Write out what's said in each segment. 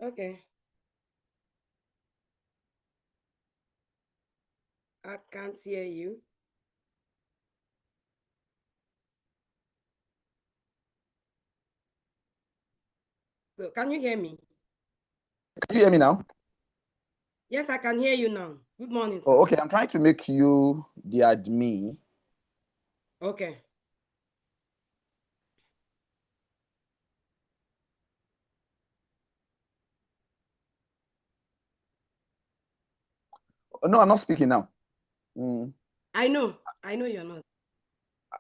Okay. I can't hear you. So can you hear me? Can you hear me now? Yes, I can hear you now. Good morning, sir. Oh, okay. I'm trying to make you the admin. Okay. Oh, no, I'm not speaking now. I know you're not.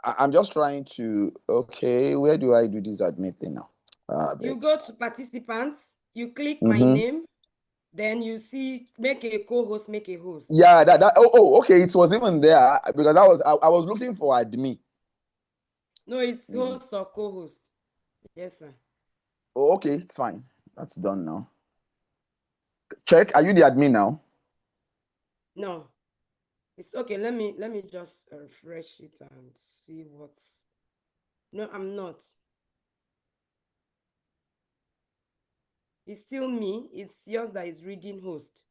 I'm just trying to. Okay, where do I do this admin thing now? You go to participants, you click my Mm-hmm. name, then you see make a co-host, make a host. Yeah, that okay. It was even there because I was looking for admin. No, it's host or co-host. Yes, sir. Oh, okay, it's fine. That's done now. Check. Are you the admin now? No. It's okay. Let me just refresh it and see what. No, I'm not. It's still me. It's yours that is reading host.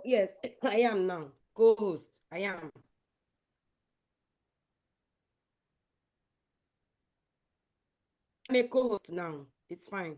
Yes, I am now. Co-host. I am. I'm a co-host now. It's fine.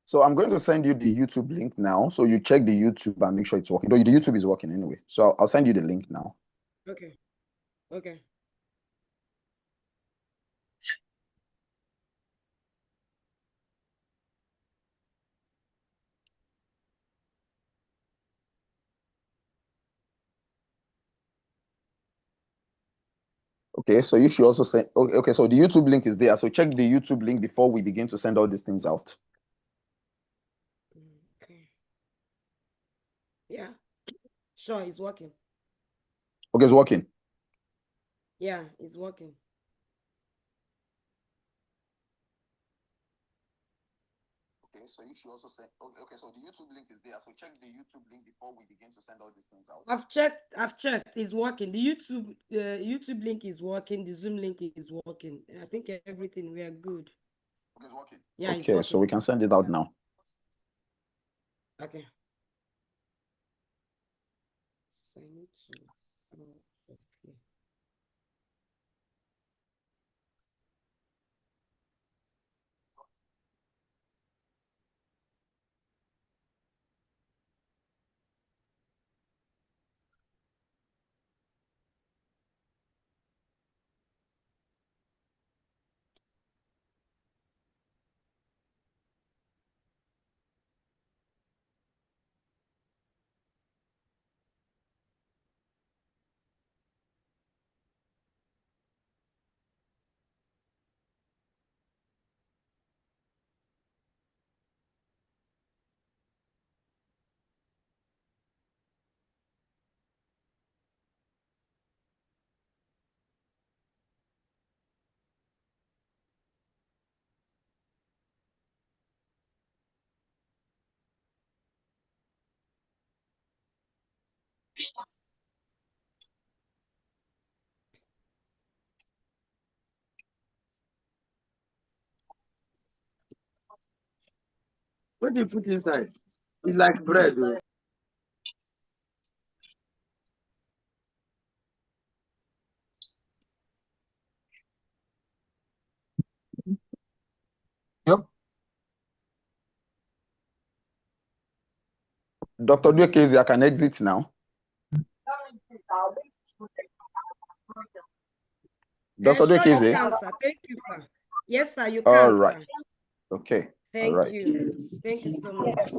So I'm going to send you the YouTube link now. So you check the YouTube and make sure it's working. Though the YouTube is working anyway. So I'll send you the link now. Okay. Okay. Okay, so you should also send. Okay, so the YouTube link is there. So check the YouTube link before we begin to send all these things out. Okay. Yeah. Sure, it's working. Okay, it's working. Yeah, it's working. Okay, so you should also send. Okay, so the YouTube link is there. So check the YouTube link before we begin to send all these things out. I've checked. It's working. The YouTube link is working. The Zoom link is working. I think everything we are good. Okay, it's working. Yeah, it's Okay, working. so we can send it out now. Okay. Send to. Okay. What do you put inside? It's like bread. Yep. Dr. Duekezi, I can exit now. Dr. Sure, you Duekezi. can, sir. Thank you, sir. Yes, sir, you All can, right. sir. Okay. Thank All right. you. Thank you so much.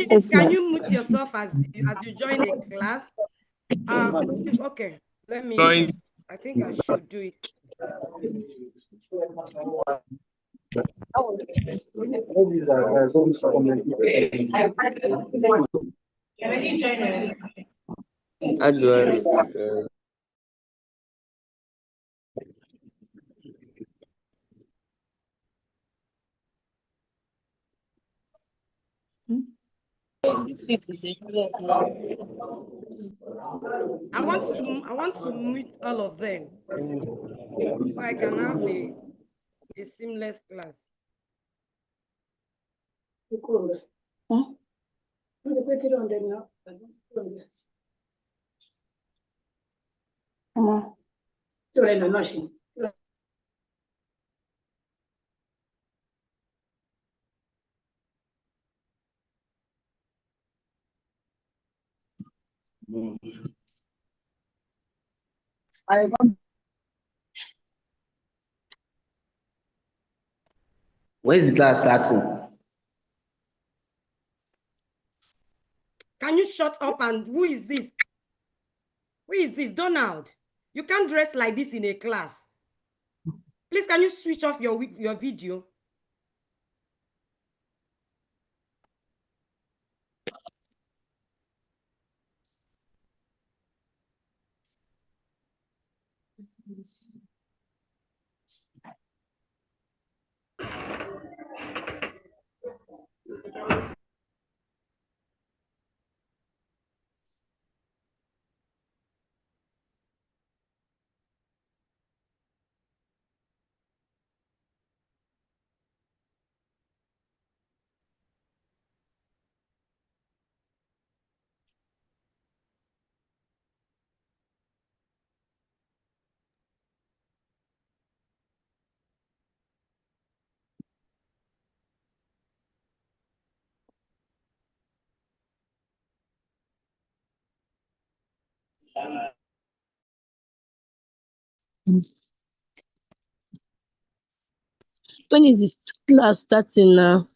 Please, can you mute yourself as you join the class? Okay. Let me just, I think I should do it. How do I? I want to mute all of them so I can have a seamless class. Where's the class starting? Can you shut up? And who is this? Who is this? Donald, you can't dress like this in a class. Please, can you switch off your video? When is this class starting now?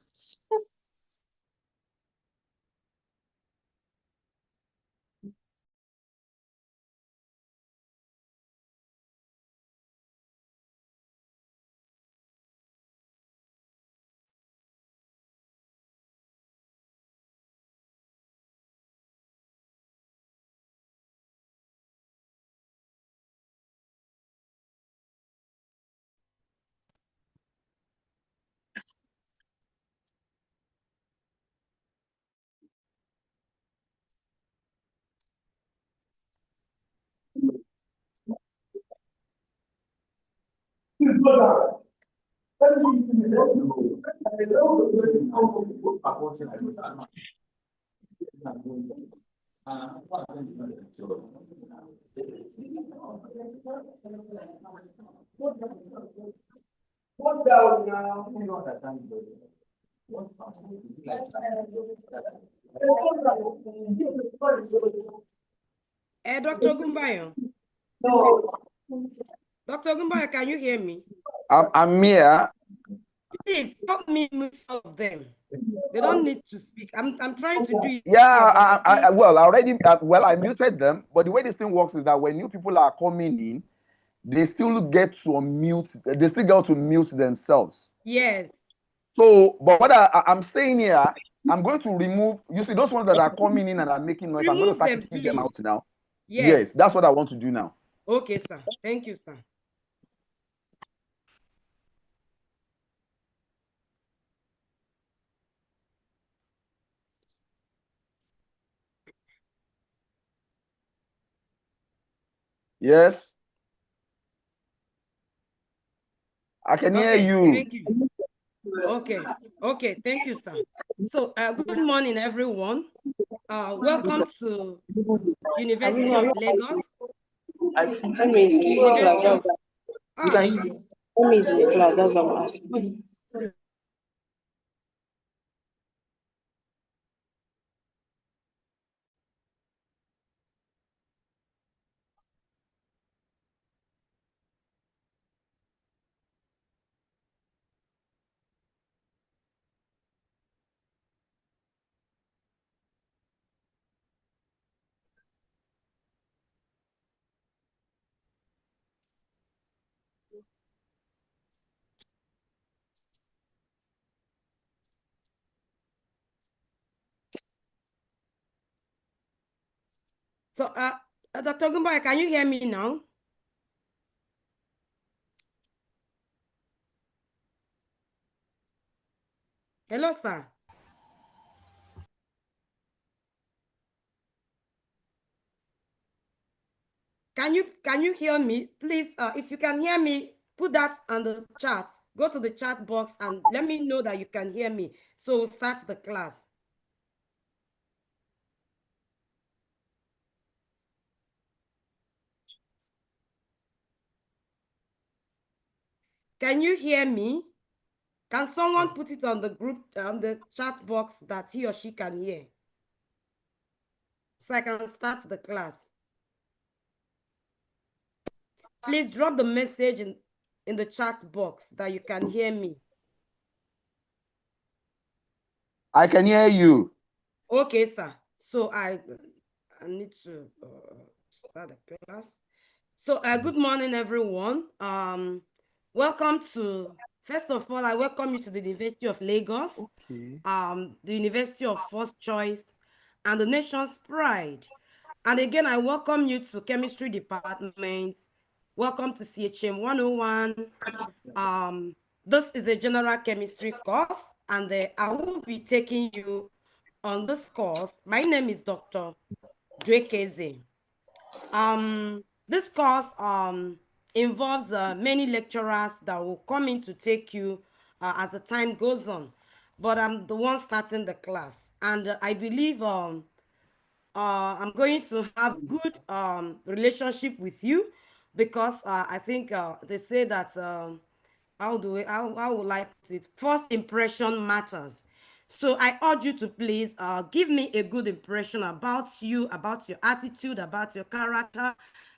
Dr. Ogunbayo. Dr. Ogunbayo, can you hear me? I'm here. Please stop me mute all of them. They don't need to speak. I'm trying to do it. Yeah, well, I already, I muted them. But the way this thing works is that when new people are coming in, they still get to unmute. They still get to mute themselves. Yes. So, but what I'm staying here, I'm going to remove. You see, those ones that are coming in and are making noise, I'm going to start kicking them out now. Yes, that's what I want to do now. Okay, sir. Thank you, sir. Yes. I can hear you. Thank you. Okay. Thank you, sir. So, good morning, everyone. Welcome to University of Lagos. University of... When is the class? That's what I'm asking. So, Dr. Ogunbayo, can you hear me now? Hello, sir. Can you hear me? Please, if you can hear me, put that on the chat. Go to the chat box and let me know that you can hear me. So we'll start the class. Can you hear me? Can someone put it on the group, on the chat box that he or she can hear? So I can start the class. Please drop the message in the chat box that you can hear me. I can hear you. Okay, sir. So I need to start the class. So good morning, everyone. Welcome to, first of all, I welcome you to the University of Lagos, Okay. the University of First Choice, and the nation's pride. And again, I welcome you to Chemistry Department. Welcome to CHM 101. This is a general chemistry course, and I will be taking you on this course. My name is Dr. Drekeze. This course involves many lecturers that will come in to take you as the time goes on. But I'm the one starting the class, and I believe I'm going to have good relationship with you because I think they say that how will I put it? First impression matters. So I urge you to please give me a good impression about you, about your attitude, about your character.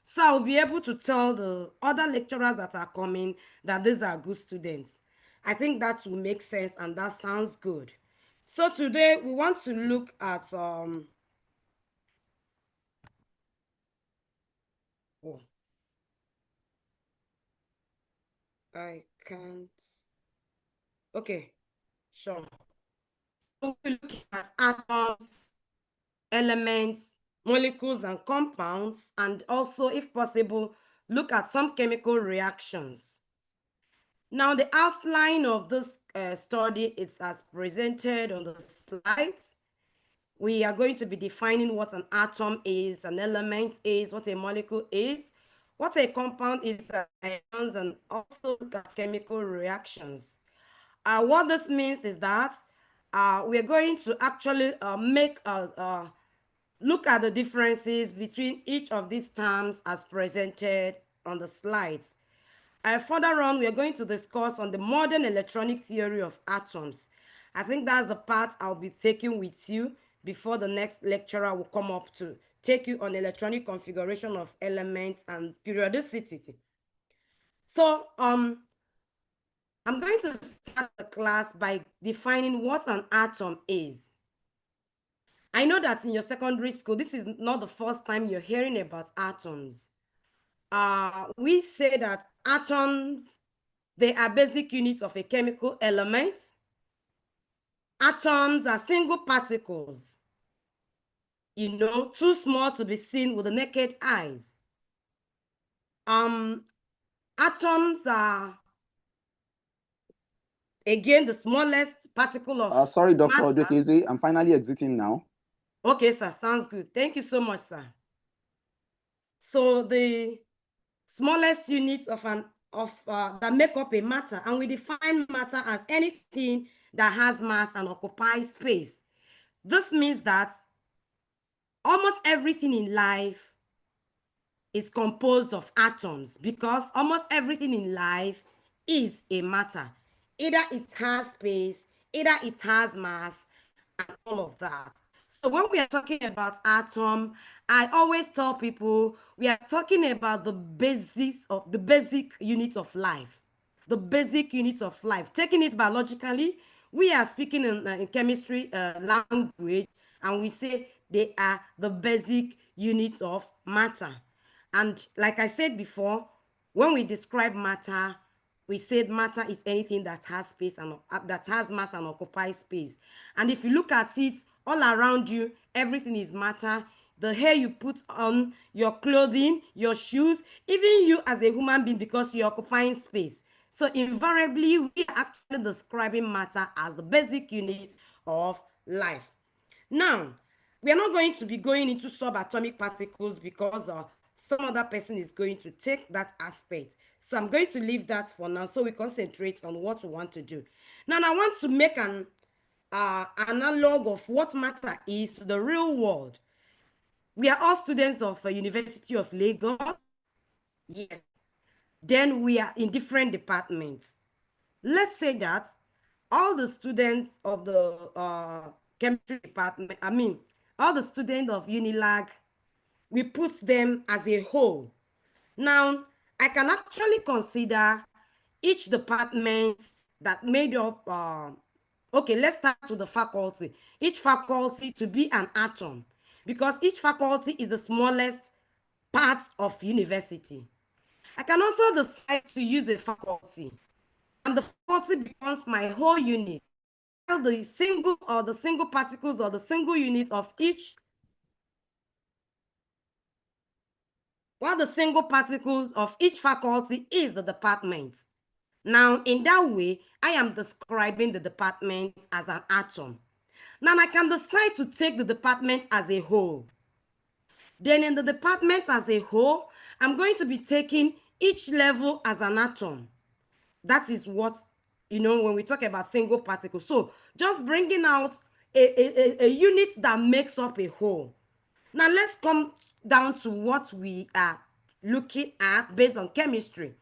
So I'll be able to tell the other lecturers that are coming that these are good students. I think that will make sense and that sounds good. So today we want to look at oh, I can't. Okay, sure. So we're looking at atoms, elements, molecules, and compounds, and also, if possible, look at some chemical reactions. Now, the outline of this study is as presented on the slides. We are going to be defining what an atom is, an element is, what a molecule is, what a compound is, ions, and also look at chemical reactions. What this means is that we're going to actually look at the differences between each of these terms as presented on the slides. Further on, we are going to discuss on the modern electronic theory of atoms. I think that's the part I'll be taking with you before the next lecturer will come up to take you on electronic configuration of elements and periodicity. So, I'm going to start the class by defining what an atom is. I know that in your secondary school, this is not the first time you're hearing about atoms. We say that atoms, they are basic units of a chemical element. Atoms are single particles, too small to be seen with the naked eyes. Atoms are, again, the smallest particle of Sorry, Dr. matter. Odekeze, I'm finally exiting now. Okay, sir, sounds good. Thank you so much, sir. So the smallest units that make up a matter, and we define matter as anything that has mass and occupies space. This means that almost everything in life is composed of atoms because almost everything in life is a matter. Either it has space, either it has mass, and all of that. So when we are talking about atom, I always tell people we are talking about the basic unit of life. The basic unit of life. Taking it biologically, we are speaking in chemistry language, and we say they are the basic unit of matter. And like I said before, when we describe matter, we said matter is anything that has space and that has mass and occupies space. And if you look at it all around you, everything is matter. The hair you put on, your clothing, your shoes, even you as a human being, because you're occupying space. So invariably, we are actually describing matter as the basic unit of life. Now, we are not going to be going into subatomic particles because some other person is going to take that aspect. So I'm going to leave that for now so we concentrate on what we want to do. Now, I want to make an analog of what matter is to the real world. We are all students of University of Lagos. Yes. Then we are in different departments. Let's say that all the students of the chemistry department, all the students of Unilag, we put them as a whole. Now, I can actually consider each department that made up, okay, let's start with the faculty. Each faculty to be an atom, because each faculty is the smallest part of university. I can also decide to use a faculty, and the faculty becomes my whole unit, while the single particles or the single unit of each, while the single particles of each faculty is the department. Now, in that way, I am describing the department as an atom. Now, I can decide to take the department as a whole. Then in the department as a whole, I'm going to be taking each level as an atom. That is what, when we talk about single particles. So just bringing out a unit that makes up a whole. Now let's come down to what we are looking at based on chemistry.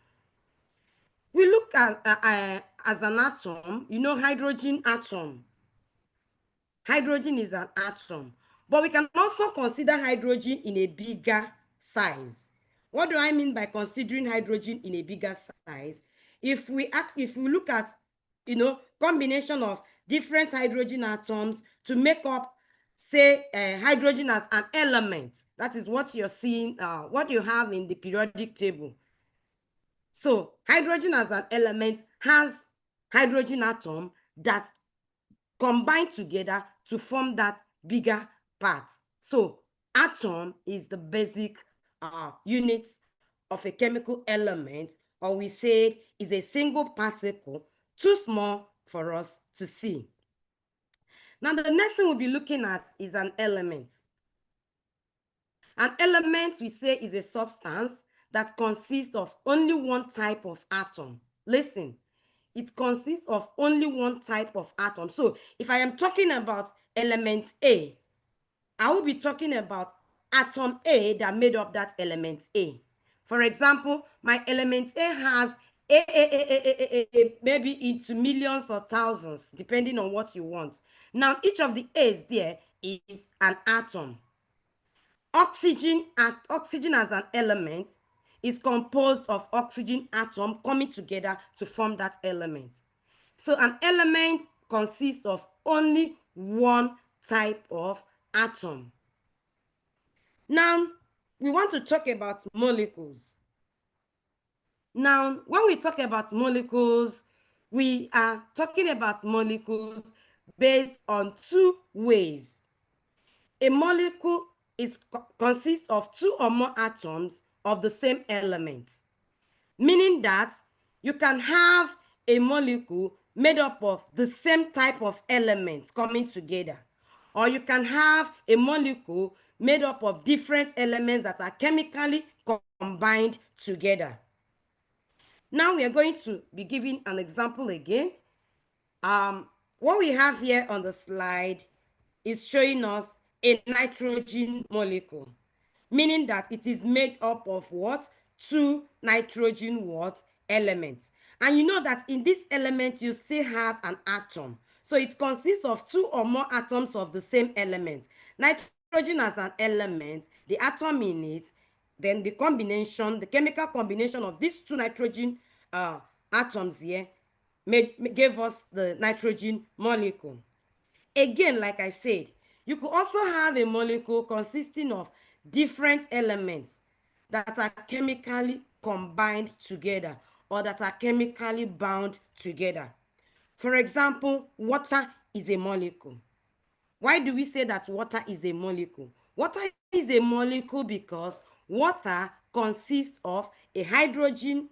We look at as an atom, hydrogen atom. Hydrogen is an atom, but we can also consider hydrogen in a bigger size. What do I mean by considering hydrogen in a bigger size? If we look at, combination of different hydrogen atoms to make up, say, hydrogen as an element, that is what you're seeing, what you have in the periodic table. So hydrogen as an element has hydrogen atom that combine together to form that bigger part. So atom is the basic unit of a chemical element, or we say is a single particle too small for us to see. Now the next thing we'll be looking at is an element. An element, we say, is a substance that consists of only one type of atom. Listen, it consists of only one type of atom. So if I am talking about element A, I will be talking about atom A that made up that element A. For example, my element A has maybe into millions or thousands, depending on what you want. Now, each of the A's there is an atom. Oxygen as an element is composed of oxygen atom coming together to form that element. So an element consists of only one type of atom. Now, we want to talk about molecules. Now, when we talk about molecules, we are talking about molecules based on two ways. A molecule consists of two or more atoms of the same element, meaning that you can have a molecule made up of the same type of elements coming together, or you can have a molecule made up of different elements that are chemically combined together. Now we are going to be giving an example again. What we have here on the slide is showing us a nitrogen molecule, meaning that it is made up of what? Two nitrogen elements. And you know that in this element, you still have an atom. So it consists of two or more atoms of the same element. Nitrogen as an element, the atom in it, then the chemical combination of these two nitrogen atoms here gave us the nitrogen molecule. Again, like I said, you could also have a molecule consisting of different elements that are chemically combined together or that are chemically bound together. For example, water is a molecule. Why do we say that water is a molecule? Water is a molecule because water consists of two hydrogen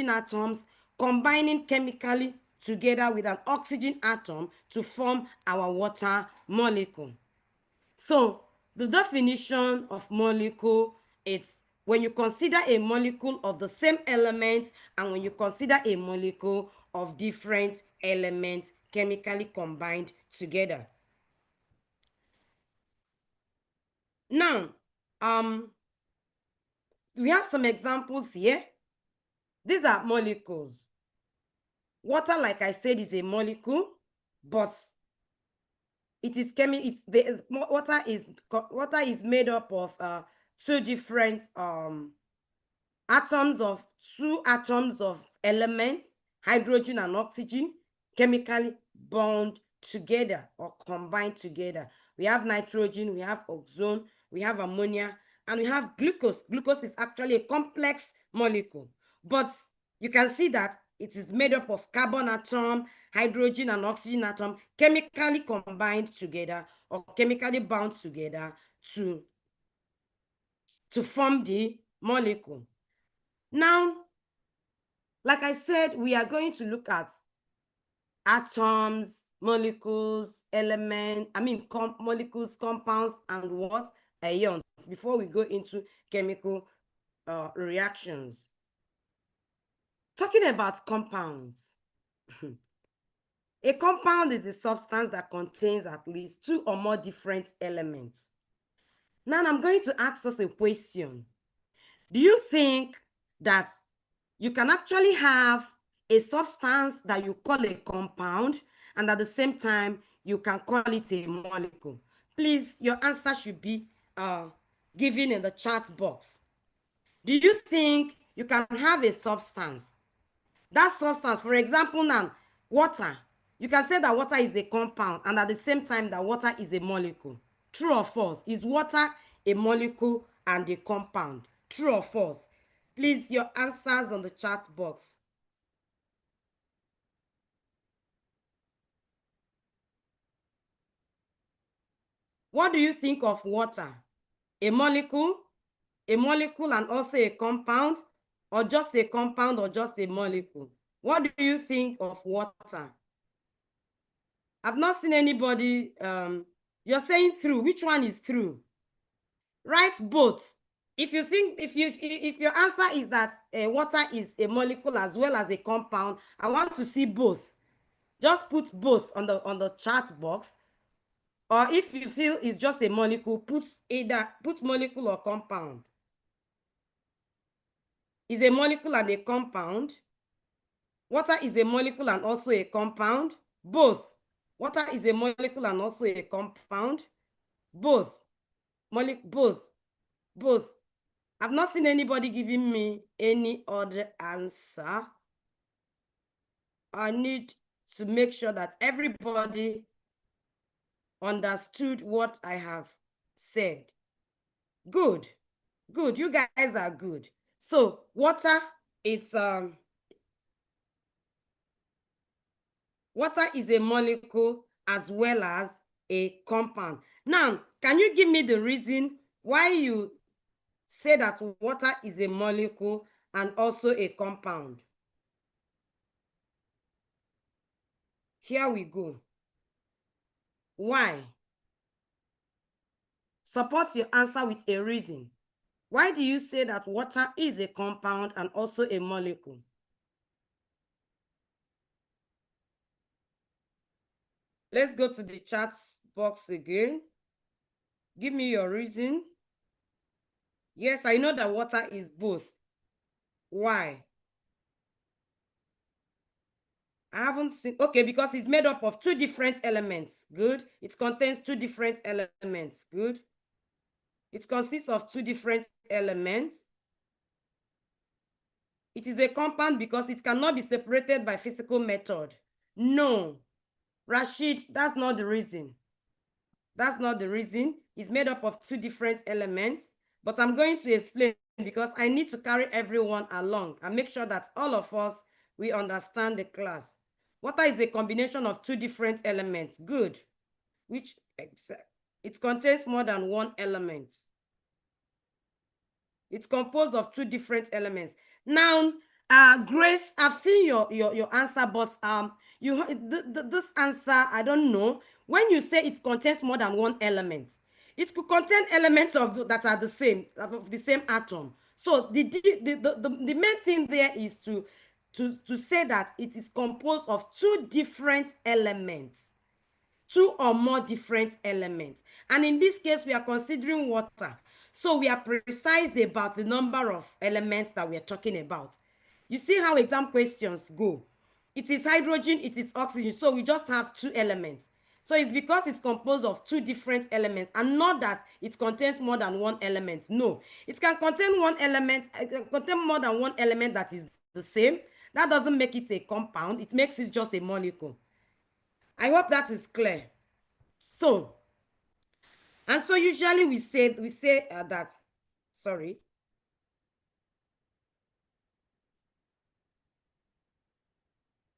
atoms combining chemically together with an oxygen atom to form our water molecule. So the definition of molecule, it's when you consider a molecule of the same element and when you consider a molecule of different elements chemically combined together. Now, we have some examples here. These are molecules. Water, like I said, is a molecule, but it is water is made up of two different atoms of elements, hydrogen and oxygen, chemically bound together or combined together. We have nitrogen, we have oxone, we have ammonia, and we have glucose. Glucose is actually a complex molecule, but you can see that it is made up of carbon atom, hydrogen and oxygen atom, chemically combined together or chemically bound together to form the molecule. Now, like I said, we are going to look at atoms, molecules, elements, molecules, compounds, and what? Ions, before we go into chemical reactions. Talking about compounds. A compound is a substance that contains at least two or more different elements. Now I'm going to ask us a question. Do you think that you can actually have a substance that you call a compound and at the same time you can call it a molecule? Please, your answer should be given in the chat box. Do you think you can have a substance? That substance, for example, now, water. You can say that water is a compound and at the same time that water is a molecule. True or false? Is water a molecule and a compound? True or false? Please, your answers on the chat box. What do you think of water? A molecule and also a compound, or just a compound or just a molecule? What do you think of water? I've not seen anybody. You're saying through. Which one is through? Write both. If your answer is that water is a molecule as well as a compound, I want to see both. Just put both on the chat box. Or if you feel it's just a molecule, put molecule or compound. Is a molecule and a compound. Water is a molecule and also a compound. Both. Water is a molecule and also a compound. Both. Both. I've not seen anybody giving me any other answer. I need to make sure that everybody understood what I have said. Good. You guys are good. So water is a molecule as well as a compound. Now, can you give me the reason why you say that water is a molecule and also a compound? Here we go. Why? Support your answer with a reason. Why do you say that water is a compound and also a molecule? Let's go to the chat box again. Give me your reason. Yes, I know that water is both. Why? I haven't seen. Okay, because it's made up of two different elements. Good. It contains two different elements. Good. It consists of two different elements. It is a compound because it cannot be separated by physical method. No. Rashid, that's not the reason. That's not the reason. It's made up of two different elements, but I'm going to explain because I need to carry everyone along and make sure that all of us, we understand the class. Water is a combination of two different elements. Good. Which it contains more than one element. It's composed of two different elements. Now, Grace, I've seen your answer, but this answer, I don't know. When you say it contains more than one element, it could contain elements that are the same, of the same atom. So the main thing there is to say that it is composed of two different elements. Two or more different elements. And in this case, we are considering water. So we are precise about the number of elements that we are talking about. You see how exam questions go. It is hydrogen, it is oxygen. So we just have two elements. So it's because it's composed of two different elements and not that it contains more than one element. No, it can contain one element, it can contain more than one element that is the same. That doesn't make it a compound. It makes it just a molecule. I hope that is clear. So, and so usually we say that, sorry.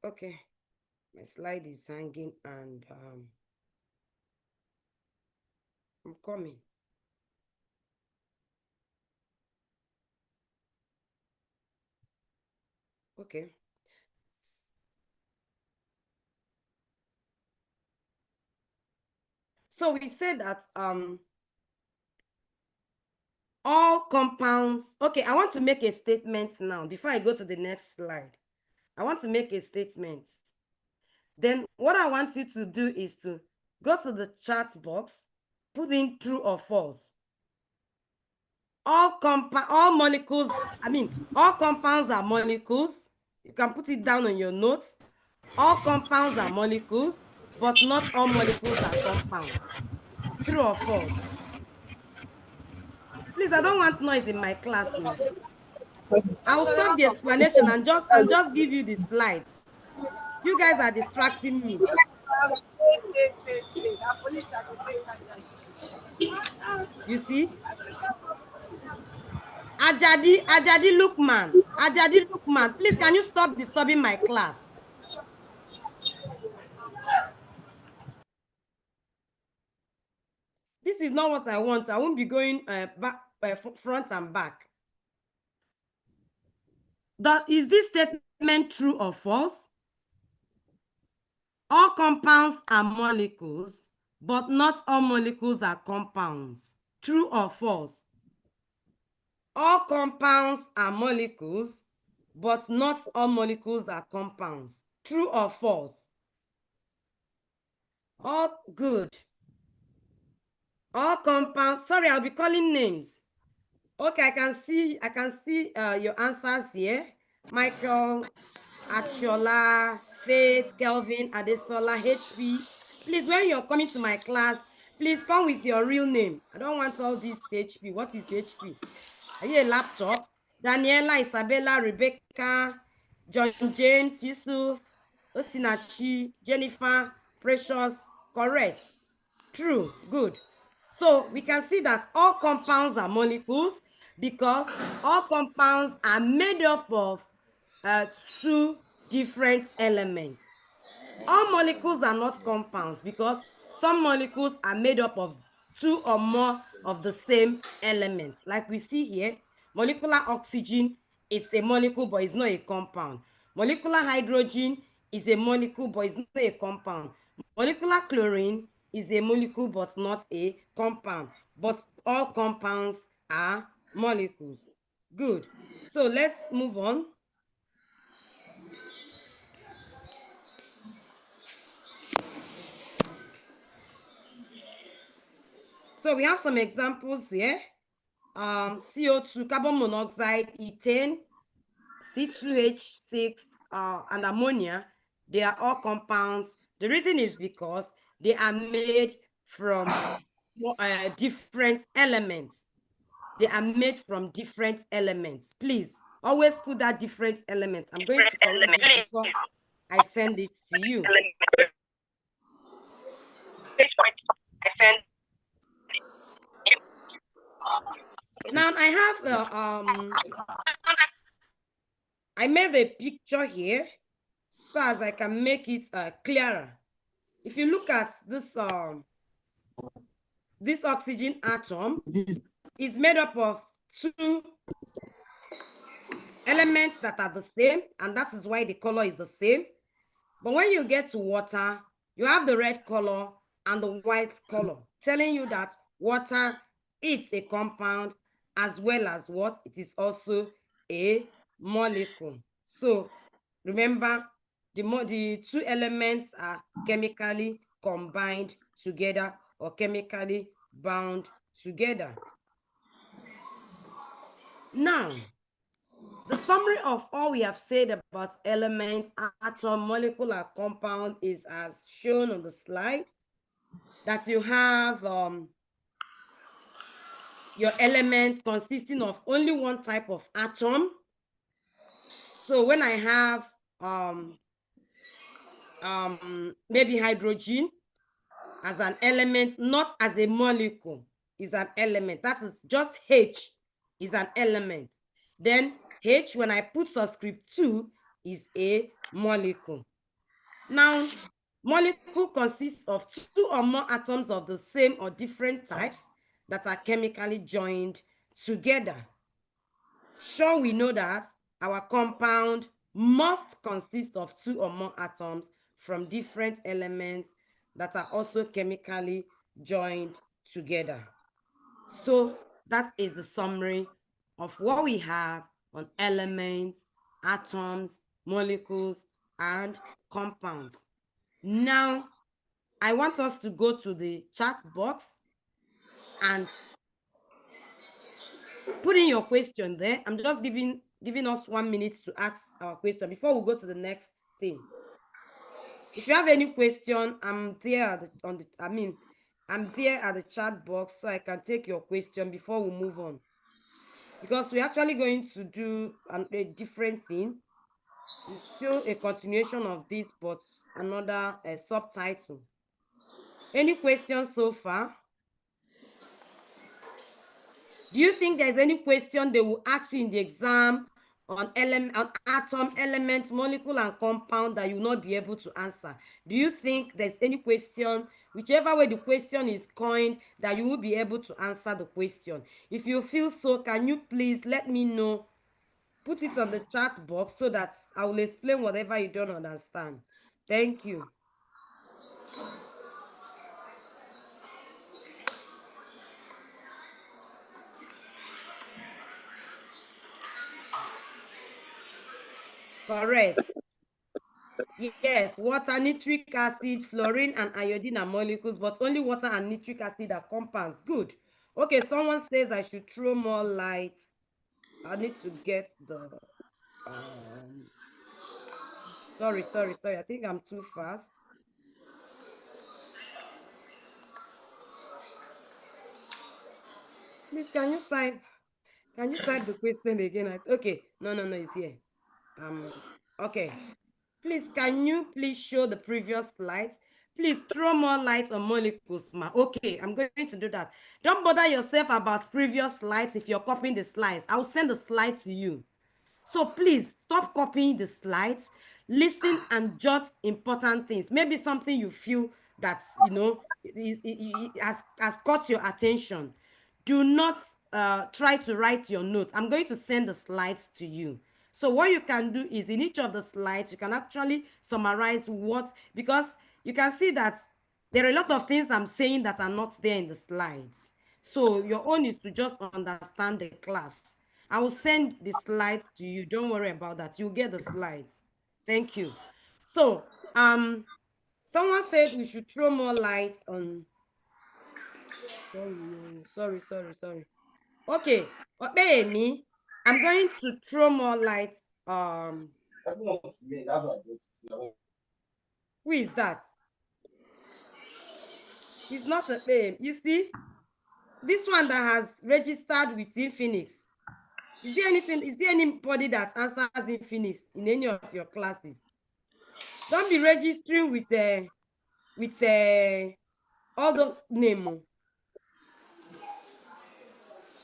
Okay, my slide is hanging and I'm coming. Okay. So we said that all compounds, okay, I want to make a statement now before I go to the next slide. I want to make a statement. Then what I want you to do is to go to the chat box, put in true or false. All molecules, all compounds are molecules. You can put it down on your notes. All compounds are molecules, but not all molecules are compounds. True or false? Please, I don't want noise in my class now. I'll stop the explanation and just give you the slides. You guys are distracting me. You see? Ajadi Lukman, please, can you stop disturbing my class? This is not what I want. I won't be going back, front and back. Is this statement true or false? All compounds are molecules, but not all molecules are compounds. True or false? All compounds are molecules, but not all molecules are compounds. True or false? All good. All compounds, sorry, I'll be calling names. Okay, I can see your answers here. Michael, Achola, Faith, Kelvin, Adesola, HP. Please, when you're coming to my class, please come with your real name. I don't want all this HP. What is HP? Are you a laptop? Daniela, Isabella, Rebecca, John James, Yusuf, Osinachi, Jennifer, Precious. Correct. True. Good. So we can see that all compounds are molecules because all compounds are made up of two different elements. All molecules are not compounds because some molecules are made up of two or more of the same elements. Like we see here, molecular oxygen is a molecule but it's not a compound. Molecular hydrogen is a molecule but it's not a compound. Molecular chlorine is a molecule but not a compound. But all compounds are molecules. Good. So let's move on. So we have some examples here. CO2, carbon monoxide, ethane, C2H6, and ammonia. They are all compounds. The reason is because they are made from different elements. They are made from different elements. Please, always put that different element. I'm going to correct this before I send it to you. Now I have I made a picture here so as I can make it clearer. If you look at this oxygen atom is made up of two elements that are the same, and that is why the color is the same. But when you get to water, you have the red color and the white color, telling you that water is a compound as well as what? It is also a molecule. So remember, the two elements are chemically combined together or chemically bound together. Now, the summary of all we have said about elements, atom, molecular compound is as shown on the slide, that you have your elements consisting of only one type of atom. So when I have maybe hydrogen as an element, not as a molecule, is an element. That is just H is an element. Then H, when I put subscript 2, is a molecule. Now, molecule consists of two or more atoms of the same or different types that are chemically joined together. Sure, we know that our compound must consist of two or more atoms from different elements that are also chemically joined together. So that is the summary of what we have on elements, atoms, molecules, and compounds. Now, I want us to go to the chat box and put in your question there. I'm just giving us 1 minute to ask our question before we go to the next thing. If you have any question, I'm there I'm there at the chat box so I can take your question before we move on. Because we're actually going to do a different thing. It's still a continuation of this, but another subtitle. Any questions so far? Do you think there's any question they will ask you in the exam on atom, element, molecule, and compound that you will not be able to answer? Do you think there's any question, whichever way the question is coined, that you will be able to answer the question? If you feel so, can you please let me know? Put it on the chat box so that I will explain whatever you don't understand. Thank you. Correct. Yes, water, nitric acid, fluorine, and iodine are molecules, but only water and nitric acid are compounds. Good. Okay, someone says I should throw more light. I need to get the sorry. I think I'm too fast. Please, can you type the question again? Okay, no, it's here. Okay. Please, can you please show the previous slides? Please throw more light on molecules, ma. Okay, I'm going to do that. Don't bother yourself about previous slides if you're copying the slides. I'll send the slide to you. So please stop copying the slides. Listen and jot important things. Maybe something you feel that, has caught your attention. Do not try to write your notes. I'm going to send the slides to you. So what you can do is in each of the slides, you can actually summarize because you can see that there are a lot of things I'm saying that are not there in the slides. So your own is to just understand the class. I will send the slides to you. Don't worry about that. You'll get the slides. Thank you. So, someone said we should throw more light on. Sorry. Okay, me. I'm going to throw more light. Who is that? It's not a name. You see, this one that has registered with Infinix. Is there anybody that answers Infinix in any of your classes? Don't be registering with all those names.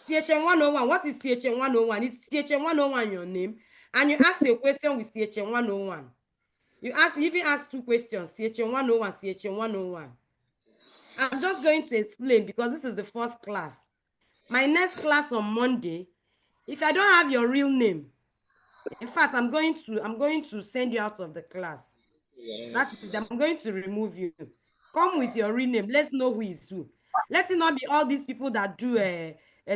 CHM 101, what is CHM 101? Is CHM 101 your name? And you ask a question with CHM 101. You even ask 2 questions, CHM 101, CHM 101. I'm just going to explain because this is the first class. My next class on Monday, if I don't have your real name, in fact, I'm going to send you out of the class. That is, I'm going to remove you. Come with your real name. Let's know who is who. Let it not be all these people that do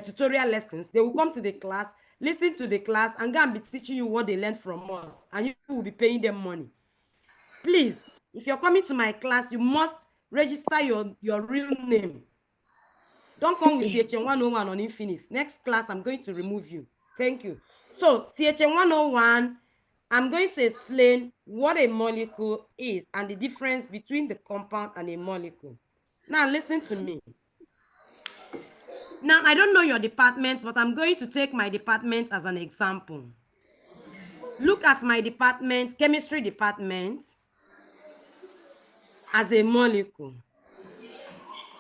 tutorial lessons. They will come to the class, listen to the class, and go and be teaching you what they learned from us, and you will be paying them money. Please, if you're coming to my class, you must register your real name. Don't come with CHN 101 on Infinix. Next class, I'm going to remove you. Thank you. So, CHN 101, I'm going to explain what a molecule is and the difference between the compound and a molecule. Now, listen to me. Now, I don't know your department, but I'm going to take my department as an example. Look at my department, chemistry department, as a molecule.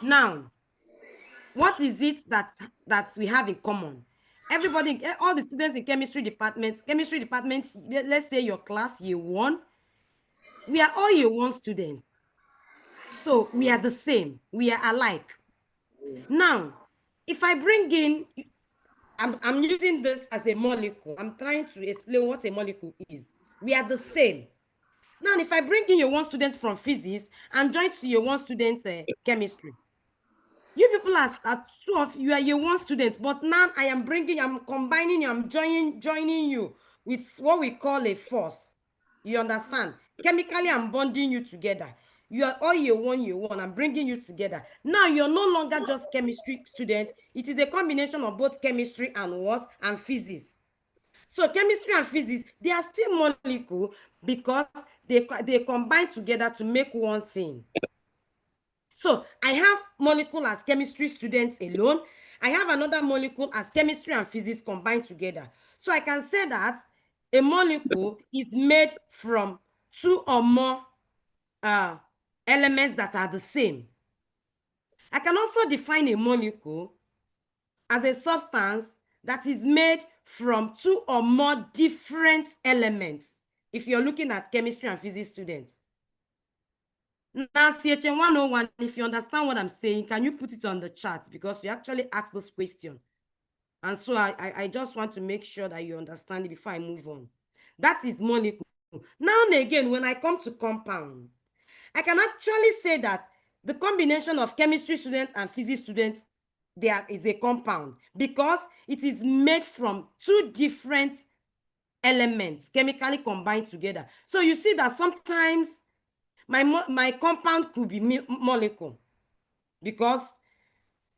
Now, what is it that we have in common? Everybody, all the students in chemistry department, let's say your class, year 1, we are all year 1 students. So we are the same, we are alike. Now, if I bring in, I'm using this as a molecule. I'm trying to explain what a molecule is. We are the same. Now, if I bring in your 1 student from physics and join to your 1 student chemistry, you people are 2 of you are year 1 students, but now I'm combining you, I'm joining you with what we call a force. You understand? Chemically, I'm bonding you together. You are all year 1, I'm bringing you together. Now you're no longer just chemistry students. It is a combination of both chemistry and what? And physics. So chemistry and physics, they are still molecule because they combine together to make one thing. So I have molecule as chemistry students alone. I have another molecule as chemistry and physics combined together. So I can say that a molecule is made from 2 or more elements that are the same. I can also define a molecule as a substance that is made from 2 or more different elements, if you're looking at chemistry and physics students. Now, CHN 101, if you understand what I'm saying, can you put it on the chat? Because you actually asked this question. And so I just want to make sure that you understand it before I move on. That is molecule. Now and again, when I come to compound, I can actually say that the combination of chemistry students and physics students, there is a compound because it is made from 2 different elements chemically combined together. So you see that sometimes my compound could be molecule because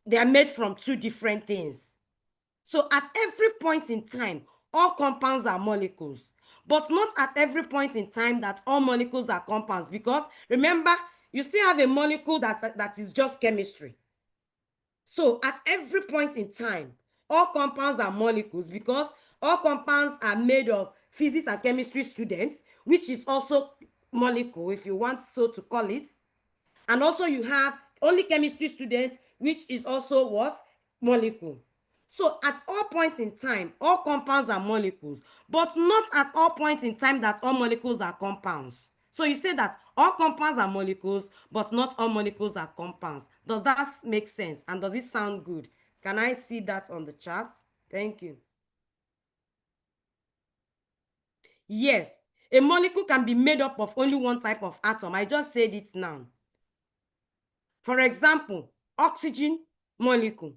they are made from 2 different things. So at every point in time, all compounds are molecules, but not at every point in time that all molecules are compounds, because remember, you still have a molecule that is just chemistry. So at every point in time, all compounds are molecules because all compounds are made of physics and chemistry students, which is also molecule, if you want so to call it. And also you have only chemistry students, which is also what? Molecule. So at all points in time, all compounds are molecules, but not at all points in time that all molecules are compounds. So you say that all compounds are molecules, but not all molecules are compounds. Does that make sense? And does it sound good? Can I see that on the chart? Thank you. Yes, a molecule can be made up of only one type of atom. I just said it now. For example, oxygen molecule,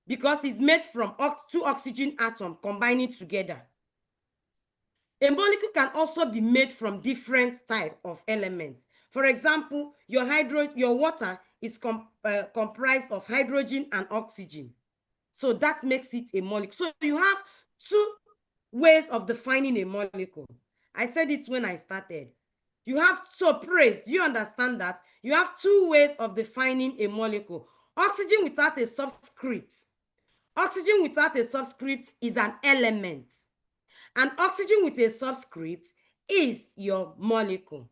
because it's made from 2 oxygen atoms combining together. A molecule can also be made from different types of elements. For example, your water is comprised of hydrogen and oxygen. So that makes it a molecule. So you have 2 ways of defining a molecule. I said it when I started. You have, so praise, do you understand that? You have 2 ways of defining a molecule. Oxygen without a subscript. Oxygen without a subscript is an element. And oxygen with a subscript is your molecule.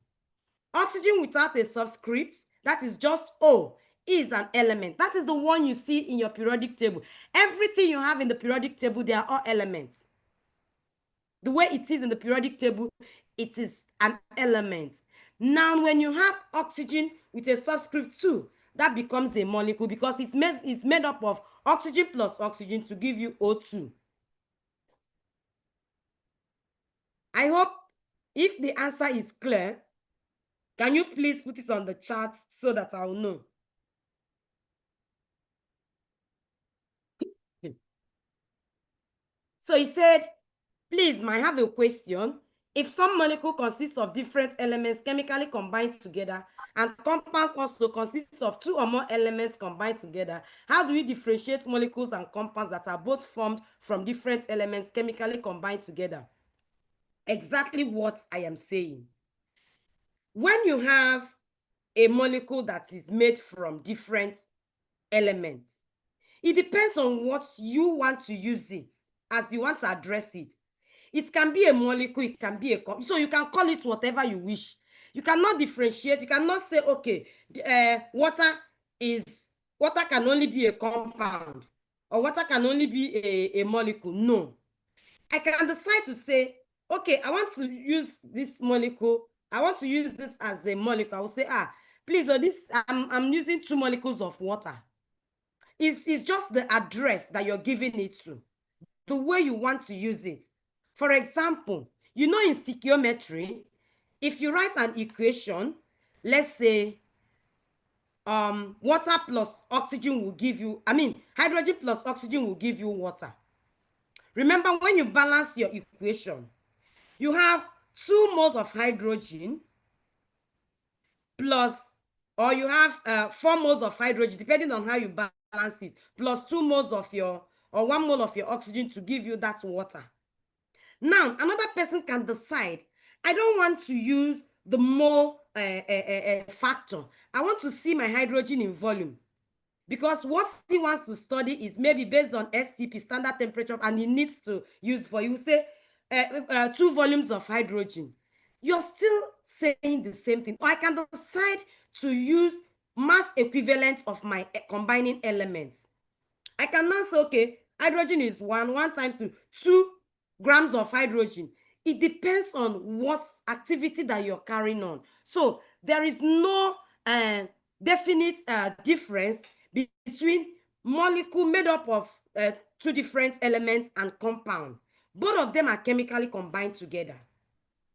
Oxygen without a subscript, that is just O, is an element. That is the one you see in your periodic table. Everything you have in the periodic table, they are all elements. The way it is in the periodic table, it is an element. Now, when you have oxygen with a subscript 2, that becomes a molecule because it's made up of oxygen plus oxygen to give you O2. I hope if the answer is clear, can you please put it on the chart so that I'll know? So he said, please, I have a question. If some molecule consists of different elements chemically combined together, and compounds also consist of 2 or more elements combined together, how do we differentiate molecules and compounds that are both formed from different elements chemically combined together? Exactly what I am saying. When you have a molecule that is made from different elements, it depends on what you want to use it, as you want to address it. It can be a molecule, it can be a compound. So you can call it whatever you wish. You cannot differentiate. You cannot say, okay, water can only be a compound, or water can only be a molecule. No. I can decide to say, okay, I want to use this molecule. I want to use this as a molecule. I will say, please, I'm using 2 molecules of water. It's just the address that you're giving it to, the way you want to use it. For example, you know, in stoichiometry, if you write an equation, let's say water plus oxygen will give you, hydrogen plus oxygen will give you water. Remember, when you balance your equation, you have 2 moles of hydrogen plus, or you have 4 moles of hydrogen, depending on how you balance it, plus 2 moles of or 1 mole of your oxygen to give you that water. Now, another person can decide, I don't want to use the mole factor. I want to see my hydrogen in volume. Because what he wants to study is maybe based on STP, standard temperature, and he needs to use, for you say 2 volumes of hydrogen. You're still saying the same thing. Or I can decide to use mass equivalent of my combining elements. I can now say, okay, hydrogen is 1 times 2 grams of hydrogen. It depends on what activity that you're carrying on. So there is no definite difference between molecule made up of 2 different elements and compound. Both of them are chemically combined together.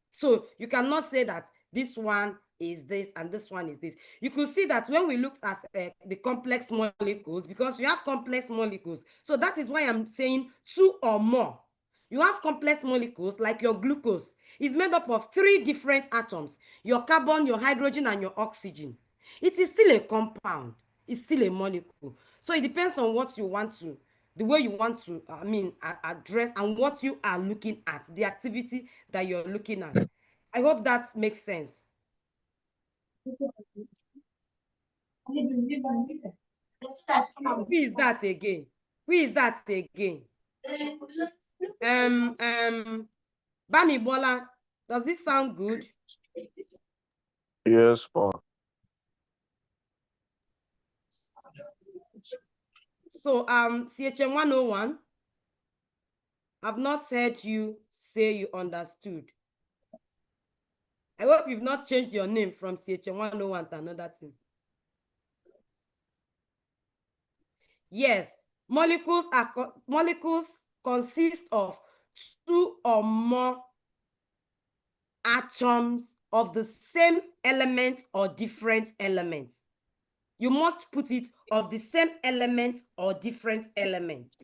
So you cannot say that this one is this and this one is this. You could see that when we looked at the complex molecules, because you have complex molecules. So that is why I'm saying 2 or more. You have complex molecules like your glucose. It's made up of 3 different atoms, your carbon, your hydrogen, and your oxygen. It is still a compound. It's still a molecule. So it depends on what you want to, the way you want to, address, and what you are looking at, the activity that you're looking at. I hope that makes sense. Who is that again? Who is that again? Bami Bola, does this sound good? Yes, ma'am. So CHM 101, I've not heard you say you understood. I hope you've not changed your name from CHM 101 to another thing. Yes, molecules consist of 2 or more atoms of the same element or different elements. You must put it of the same element or different elements.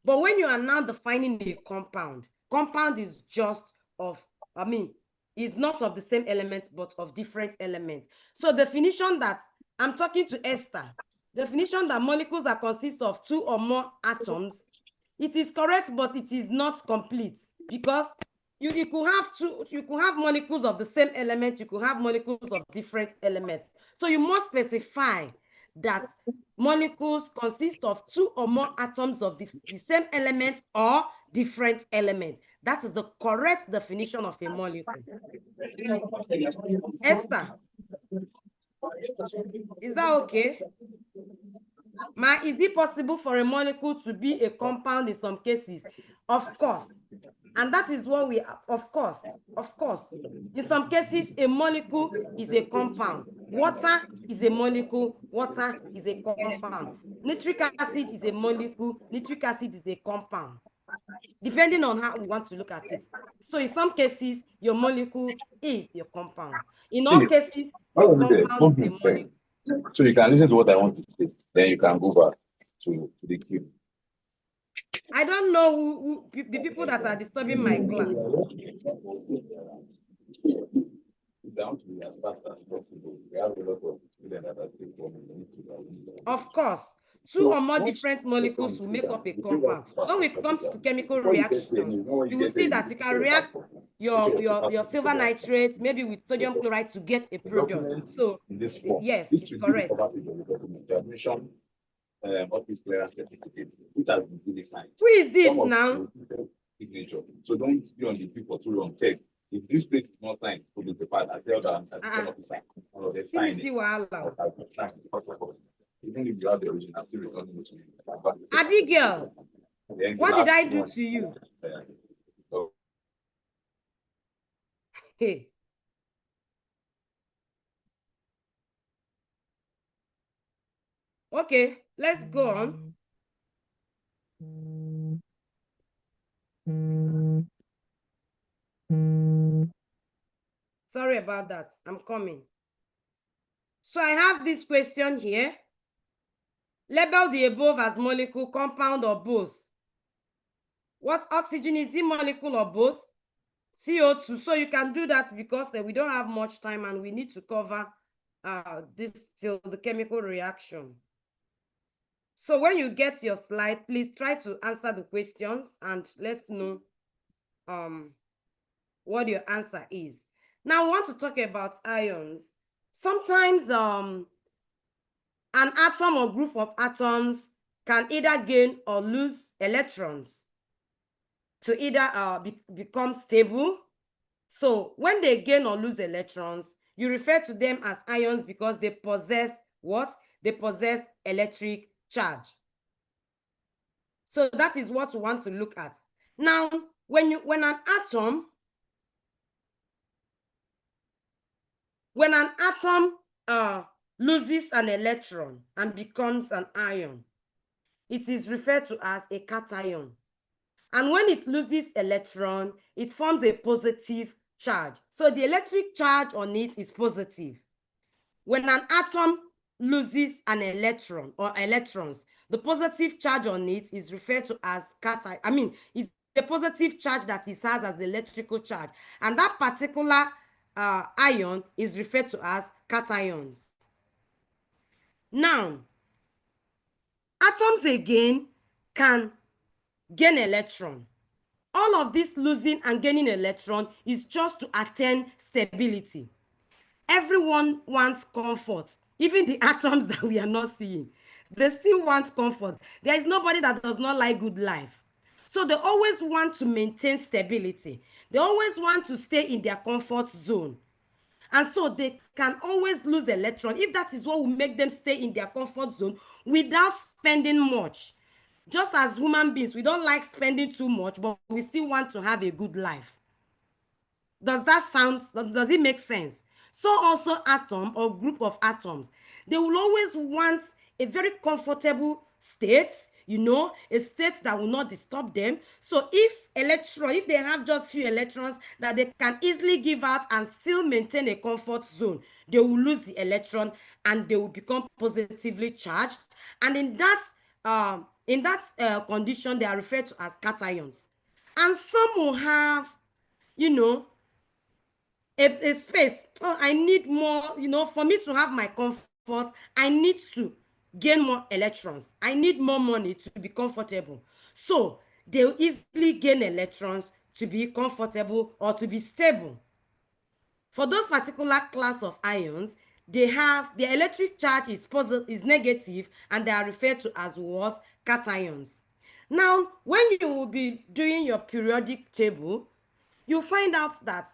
But when you are now defining a compound is just of, is not of the same elements, but of different elements. So definition that I'm talking to Esther, definition that molecules are consist of 2 or more atoms, it is correct, but it is not complete, because you could have molecules of the same element, you could have molecules of different elements. So you must specify that molecules consist of 2 or more atoms of the same element or different elements. That is the correct definition of a molecule. Esther. Is that okay? Ma, is it possible for a molecule to be a compound in some cases? Of course. And that is what we, of course. In some cases, a molecule is a compound. Water is a molecule. Water is a compound. Nitric acid is a molecule. Nitric acid is a compound. Depending on how we want to look at it. So in some cases, your molecule is your compound. In all cases, your compound is a molecule. So you can listen to what I want to say, then you can go back to the queue. I don't know who the people that are disturbing my class. Down to be as fast as possible. We have a lot of students that are still coming. Of course, two or more different molecules will make up a compound. When we come to chemical reactions, you will see that you can react your silver nitrate maybe with sodium chloride to get a product. So yes, it's correct. Office clearance certificate, which has been really signed. Who is this now? Signature. So don't be on the people too long. Check. If this place is not signed, put the paper as the other officer. Even if you have the original, still returning it to me. Abigail, what did I do to you? Hey. Okay, let's go on. Sorry about that. I'm coming. So I have this question here. Label the above as molecule, compound, or both. What oxygen is it, molecule or both? CO2. So you can do that because we don't have much time and we need to cover this till the chemical reaction. So when you get your slide, please try to answer the questions and let's know what your answer is. Now I want to talk about ions. Sometimes an atom or group of atoms can either gain or lose electrons to either become stable. So when they gain or lose electrons, you refer to them as ions because they possess what? They possess electric charge. So that is what we want to look at. Now, when an atom loses an electron and becomes an ion, it is referred to as a cation. And when it loses electron, it forms a positive charge. So the electric charge on it is positive. When an atom loses an electron or electrons, the positive charge on it is referred to as cation. I mean, it's the positive charge that it has as the electrical charge. And that particular ion is referred to as cations. Now, atoms again can gain electron. All of this losing and gaining electron is just to attain stability. Everyone wants comfort, even the atoms that we are not seeing. They still want comfort. There is nobody that does not like good life. So they always want to maintain stability. They always want to stay in their comfort zone. And so they can always lose electron if that is what will make them stay in their comfort zone without spending much. Just as human beings, we don't like spending too much, but we still want to have a good life. Does it make sense? So also atom or group of atoms, they will always want a very comfortable state, a state that will not disturb them. So if they have just few electrons that they can easily give out and still maintain a comfort zone, they will lose the electron and they will become positively charged. And in that condition, they are referred to as cations. And some will have, a space. I need more, for me to have my comfort, I need to gain more electrons. I need more money to be comfortable. So they'll easily gain electrons to be comfortable or to be stable. For those particular class of ions, their electric charge is negative and they are referred to as what? Cations. Now, when you will be doing your periodic table, you'll find out that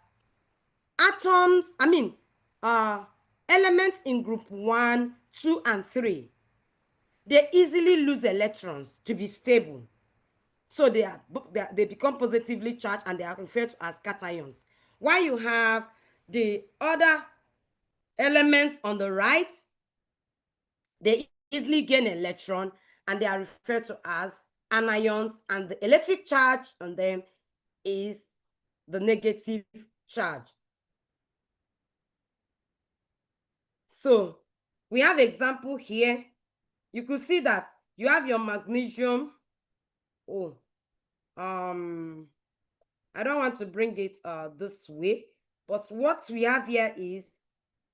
elements in group 1, 2, and 3, they easily lose electrons to be stable. So they become positively charged and they are referred to as cations. While you have the other elements on the right, they easily gain electron and they are referred to as anions, and the electric charge on them is the negative charge. So we have example here. You could see that you have your magnesium. Oh, I don't want to bring it this way, but what we have here is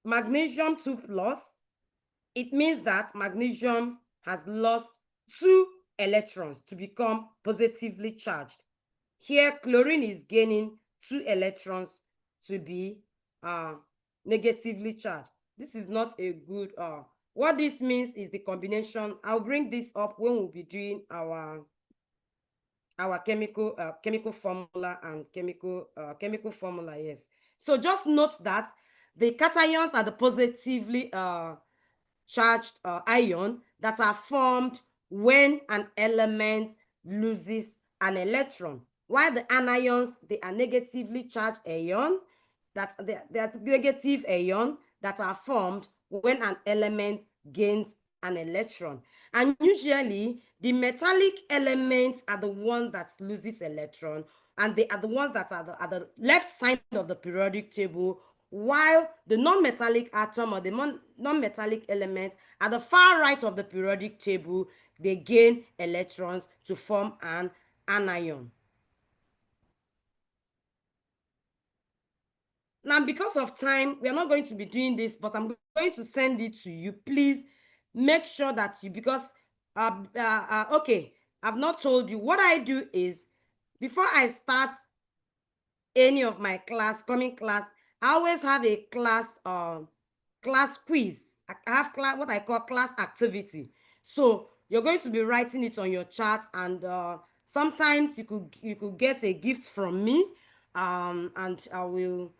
magnesium 2 plus. It means that magnesium has lost 2 electrons to become positively charged. Here, chlorine is gaining 2 electrons to be negatively charged. This is not a good, what this means is the combination. I'll bring this up when we'll be doing our chemical formula and chemical formula, yes. So just note that the cations are the positively charged ion that are formed when an element loses an electron, while the anions, they are negatively charged ion, that they are negative ion that are formed when an element gains an electron. And usually the metallic elements are the one that loses electron, and they are the ones that are at the left side of the periodic table, while the non-metallic atom or the non-metallic element at the far right of the periodic table, they gain electrons to form an anion. Now, because of time, we are not going to be doing this, but I'm going to send it to you. Please make sure that you, because, okay, I've not told you. What I do is, before I start any of my coming class, I always have a class quiz. I have what I call class activity. So you're going to be writing it on your chart, and sometimes you could get a gift from me, and I will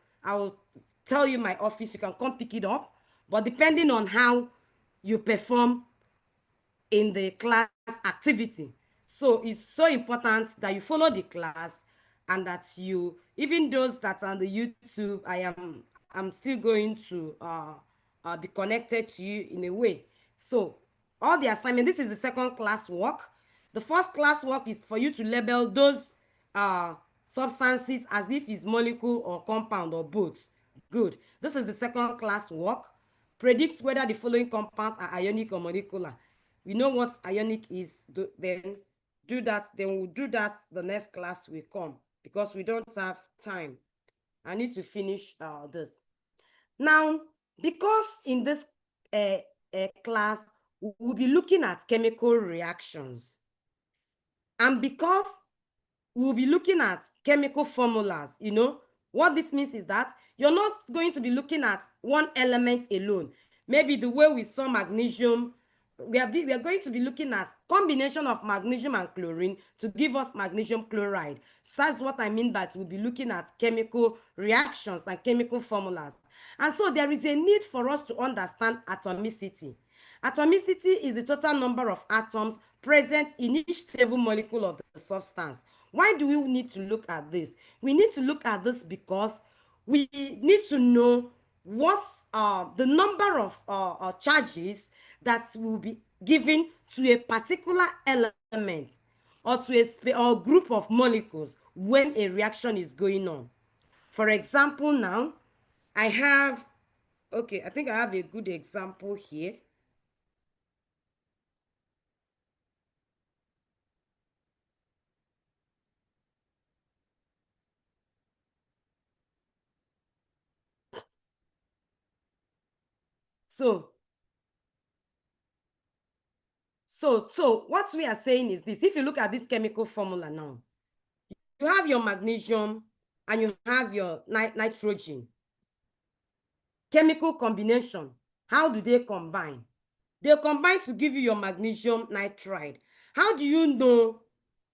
tell you my office. You can come pick it up, but depending on how you perform in the class activity. So it's so important that you follow the class, and that you, even those that are on the YouTube, I'm still going to be connected to you in a way. So all the assignment, this is the second class work. The first class work is for you to label those substances as if it's molecule or compound or both. Good. This is the second class work. Predict whether the following compounds are ionic or molecular. We know what ionic is, then do that. Then we'll do that the next class will come, because we don't have time. I need to finish this. Now, because in this class, we'll be looking at chemical reactions. And because we'll be looking at chemical formulas, what this means is that you're not going to be looking at one element alone. Maybe the way we saw magnesium, we are going to be looking at combination of magnesium and chlorine to give us magnesium chloride. So that's what I mean by we'll be looking at chemical reactions and chemical formulas. And so there is a need for us to understand atomicity. Atomicity is the total number of atoms present in each stable molecule of the substance. Why do we need to look at this? We need to look at this because we need to know what's the number of charges that will be given to a particular element or to a group of molecules when a reaction is going on. For example, now I have, okay, I think I have a good example here. So what we are saying is this. If you look at this chemical formula now, you have your magnesium and you have your nitrogen. Chemical combination, how do they combine? They combine to give you your magnesium nitride. How do you know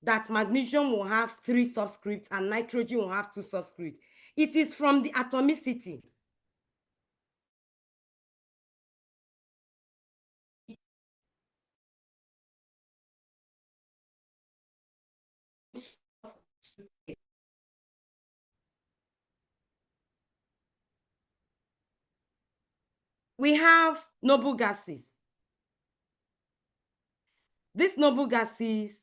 that magnesium will have 3 subscripts and nitrogen will have 2 subscripts? It is from the atomicity. we have noble gases. These noble gases,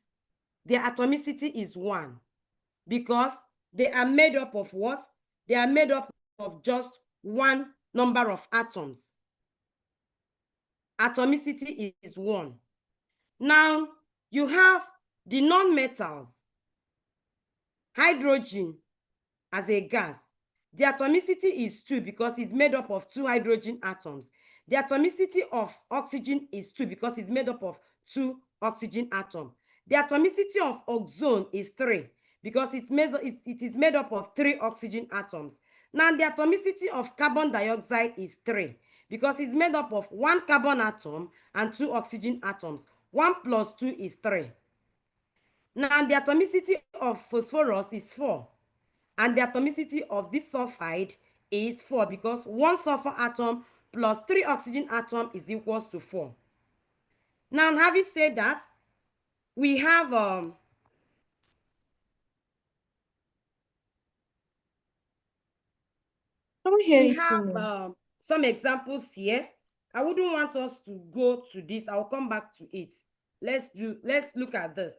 their atomicity is 1 because they are made up of what? They are made up of just one number of atoms. Atomicity is 1. Now, you have the non-metals, hydrogen as a gas. The atomicity is 2 because it's made up of 2 hydrogen atoms. The atomicity of oxygen is 2 because it's made up of 2 oxygen atoms. The atomicity of ozone is 3 because it is made up of 3 oxygen atoms. Now, the atomicity of carbon dioxide is 3 because it's made up of 1 carbon atom and 2 oxygen atoms. 1 plus 2 is 3. Now, the atomicity of phosphorus is 4. And the atomicity of this sulfide is 4 because 1 sulfur atom plus 3 oxygen atom is equals to 4. Now, having said that, we have some examples here. I wouldn't want us to go to this. I'll come back to it. Let's look at this.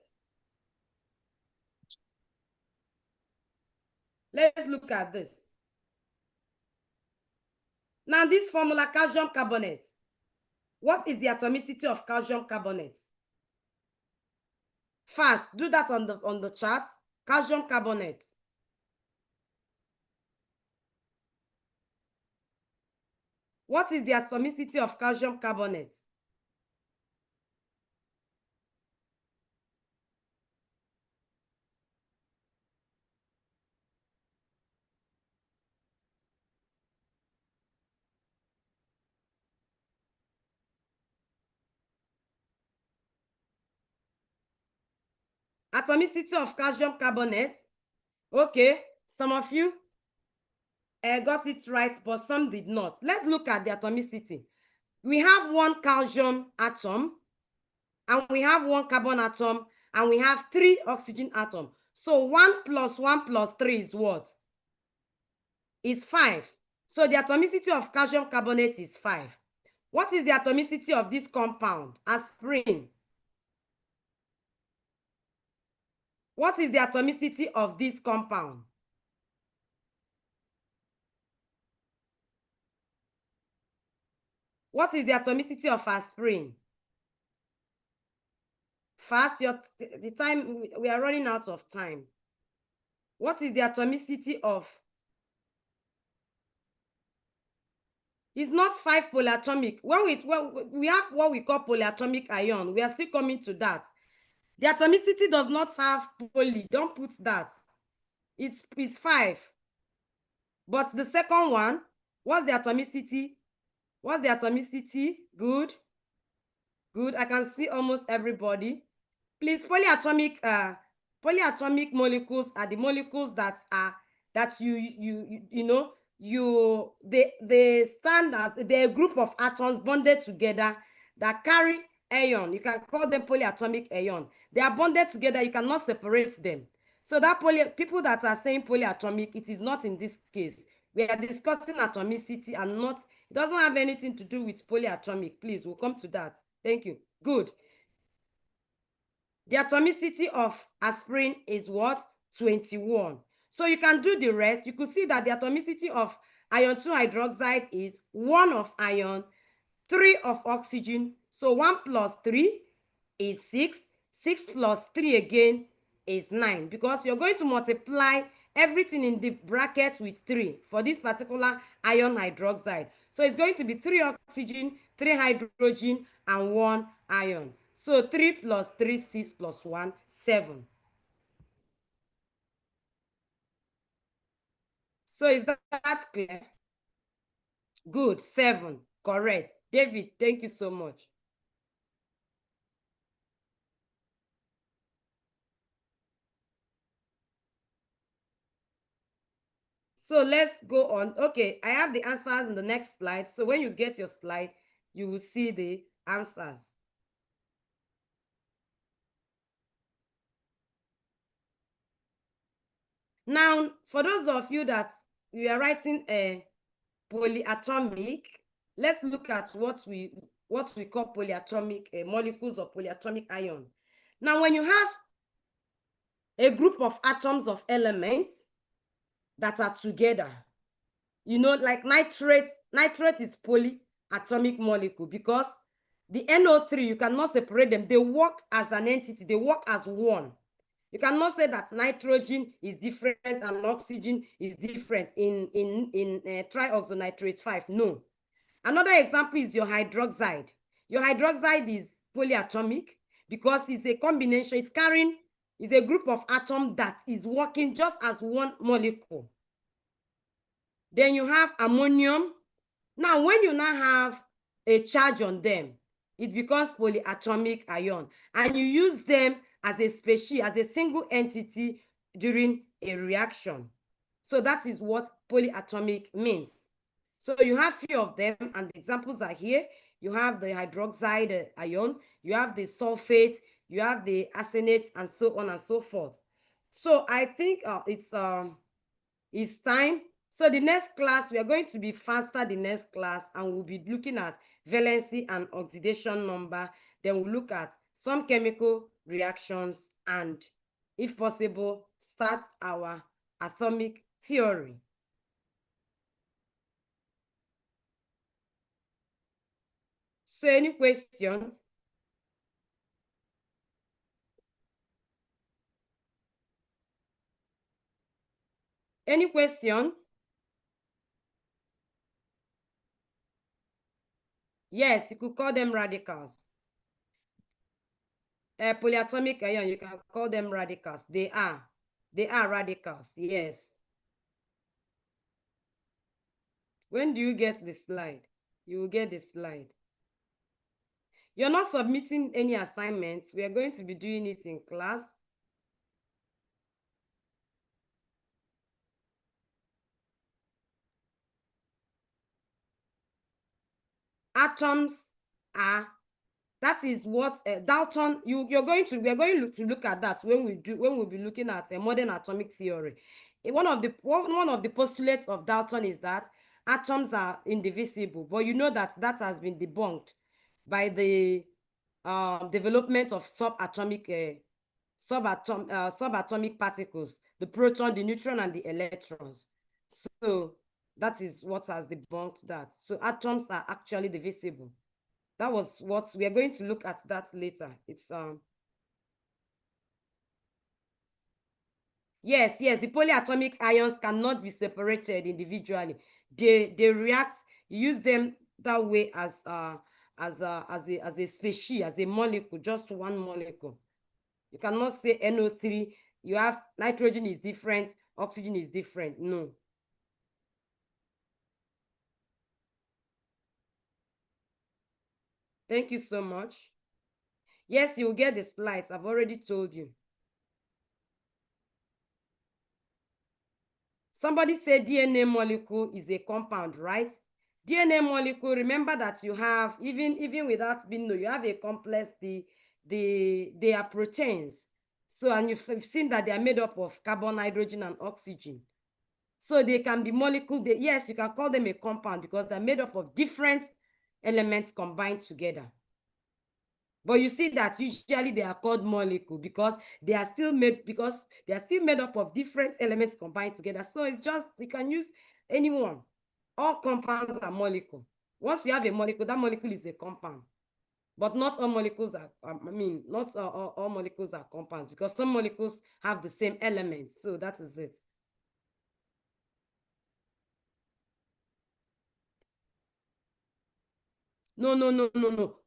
Let's look at this. Now, this formula, calcium carbonate. What is the atomicity of calcium carbonate? Fast, do that on the chart. Calcium carbonate. What is the atomicity of calcium carbonate? Atomicity of calcium carbonate. Okay, some of you got it right, but some did not. Let's look at the atomicity. We have 1 calcium atom, and we have 1 carbon atom, and we have 3 oxygen atoms. So 1 plus 1 plus 3 is what? Is 5. So the atomicity of calcium carbonate is 5. What is the atomicity of this compound? Aspirin. What is the atomicity of this compound? What is the atomicity of aspirin? Fast, the time, we are running out of time. What is the atomicity of? It's not 5 polyatomic. When we have what we call polyatomic ion, we are still coming to that. The atomicity does not have poly. Don't put that. It's 5. But the second one, what's the atomicity? What's the atomicity? Good. Good. I can see almost everybody. Please, polyatomic molecules are the molecules that they stand as they're a group of atoms bonded together that carry ion. You can call them polyatomic ion. They are bonded together. You cannot separate them. So that people that are saying polyatomic, it is not in this case. We are discussing atomicity and not, it doesn't have anything to do with polyatomic. Please, we'll come to that. Thank you. Good. The atomicity of aspirin is what? 21. So you can do the rest. You could see that the atomicity of iron 2 hydroxide is 1 of iron, 3 of oxygen. So 1 plus 3 is 6. 6 plus 3 again is 9, because you're going to multiply everything in the bracket with 3 for this particular iron hydroxide. So it's going to be 3 oxygen, 3 hydrogen, and 1 iron. So 3 plus 3, 6 plus 1, 7. So is that clear? Good, 7. Correct. David, thank you so much. So let's go on. Okay, I have the answers in the next slide. So when you get your slide, you will see the answers. Now, for those of you that you are writing a polyatomic, let's look at what we call polyatomic molecules or polyatomic ion. Now, when you have a group of atoms of elements that are together, you know, like nitrate is polyatomic molecule because the NO3, you cannot separate them. They work as an entity. They work as one. You cannot say that nitrogen is different and oxygen is different in trioxynitrate 5. No. Another example is your hydroxide. Your hydroxide is polyatomic because it's a combination. It's a group of atoms that is working just as one molecule. Then you have ammonium. Now, when you now have a charge on them, it becomes polyatomic ion, and you use them as a species, as a single entity during a reaction. So that is what polyatomic means. So you have few of them, and the examples are here. You have the hydroxide ion, you have the sulfate, you have the arsenate, and so on and so forth. So I think it's time. So the next class, we are going to be faster the next class, and we'll be looking at valency and oxidation number. Then we'll look at some chemical reactions and, if possible, start our atomic theory. So any question? Any question? Yes, you could call them radicals. Polyatomic ion, you can call them radicals. They are radicals, yes. When do you get the slide? You will get the slide. You're not submitting any assignments. We are going to be doing it in class. Atoms are, that is what Dalton, we are going to look at that when we'll be looking at a modern atomic theory. One of the postulates of Dalton is that atoms are indivisible, but you know that has been debunked by the development of subatomic particles, the proton, the neutron, and the electrons. So that is what has debunked that. So atoms are actually divisible. That was what we are going to look at that later. It's yes, the polyatomic ions cannot be separated individually. They react. You use them that way as a species, as a molecule, just one molecule. You cannot say NO3. You have nitrogen is different, oxygen is different. No. Thank you so much. Yes, you will get the slides. I've already told you. Somebody said DNA molecule is a compound, right? DNA molecule, remember that you have, even without being known, you have a complex, they are proteins. So, and you've seen that they are made up of carbon, hydrogen, and oxygen. So they can be molecule, yes, you can call them a compound because they're made up of different elements combined together. But you see that usually they are called molecule because they are still made up of different elements combined together. So it's just, you can use anyone. All compounds are molecule. Once you have a molecule, that molecule is a compound. But not all molecules are, not all molecules are compounds because some molecules have the same elements. So that is it. No.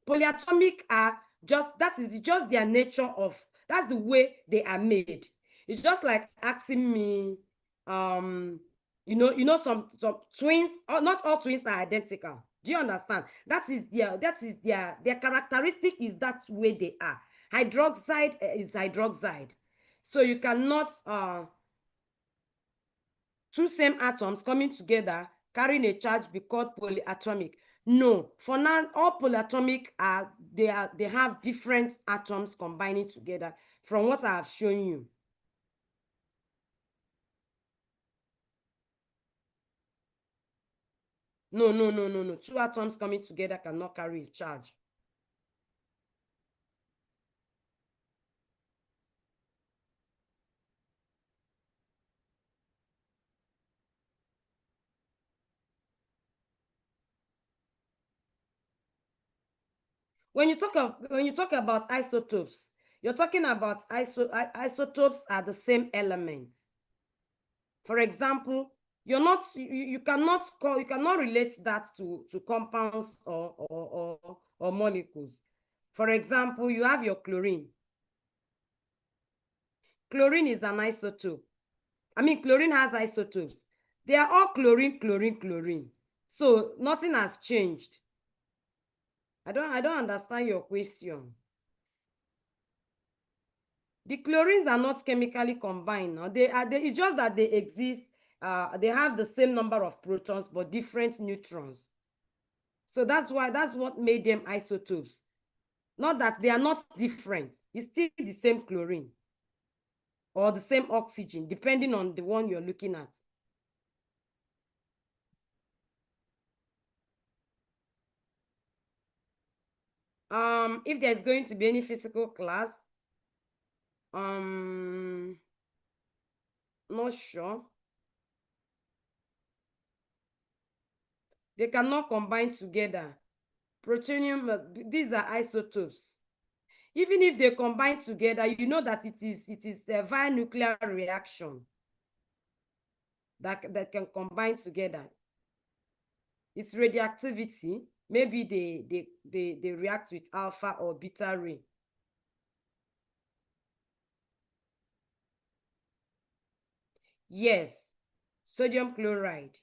Polyatomic are that is just their nature of, that's the way they are made. It's just like asking me, some twins, not all twins are identical. Do you understand? That is their characteristic is that way they are. Hydroxide is hydroxide. So you cannot, two same atoms coming together carrying a charge be called polyatomic. No, for now, all polyatomic they have different atoms combining together from what I have shown you. No. Two atoms coming together cannot carry a charge. When you talk about isotopes, you're talking about isotopes are the same element. For example, you cannot relate that to compounds or molecules. For example, you have your chlorine. Chlorine is an isotope. I mean, chlorine has isotopes. They are all chlorine. So nothing has changed. I don't understand your question. The chlorines are not chemically combined. No? It's just that they exist. They have the same number of protons but different neutrons. So that's what made them isotopes. Not that they are not different. It's still the same chlorine or the same oxygen, depending on the one you're looking at. If there's going to be any physical class, not sure. They cannot combine together. Protonium, these are isotopes. Even if they combine together, you know that it is via nuclear reaction that can combine together. It's radioactivity. Maybe they react with alpha or beta ray. Yes, sodium chloride,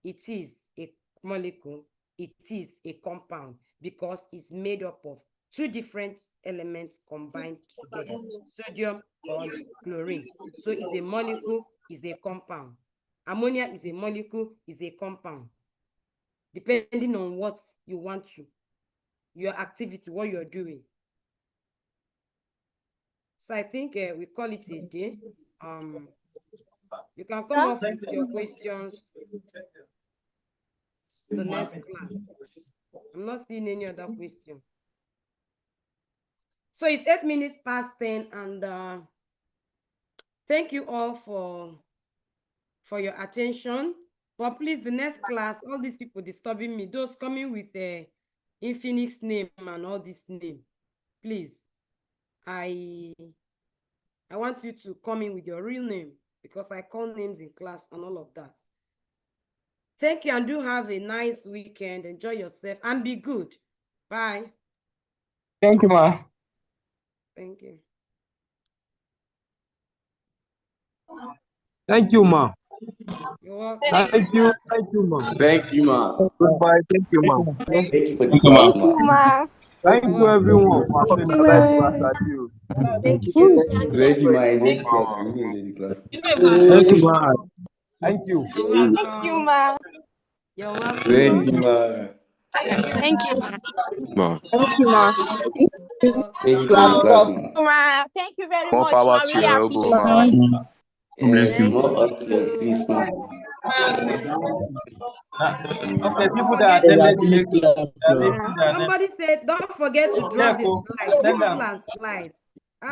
it is a molecule, it is a compound because it's made up of two different elements combined together, sodium and chlorine. So it's a molecule, is a compound. Ammonia is a molecule, is a compound. Depending on what you want to, your activity, what you're doing. So I think we call it a day. You can come up with your questions the next class. I'm not seeing any other question. So it's 8 minutes past 10, and thank you all for your attention. But please, the next class, all these people disturbing me, those coming with a Infinix name and all this name, please, I want you to come in with your real name because I call names in class and all of that. Thank you, and do have a nice weekend. Enjoy yourself and be good. Bye. Thank you, ma. Thank you. Thank you, ma. You're welcome. Thank you, ma. Thank you, ma. Goodbye. Thank you, ma. Thank you for the class, ma. Thank you, everyone, for attending. Thank you. Ready, ma. Enjoy the class. I really enjoy the class. Thank you, ma. Thank you. You're welcome. ma. You're welcome. Ready, ma. Thank you, ma. Ma. Thank you, ma. You're welcome. Thank you for the class, ma. Ma, thank you very More much. power I to really your elbow, appreciate it. ma. Yes, more up to your please, ma. Okay, people that Forget attended to- the Somebody said, don't forget to drop the slides. Which people are slides? I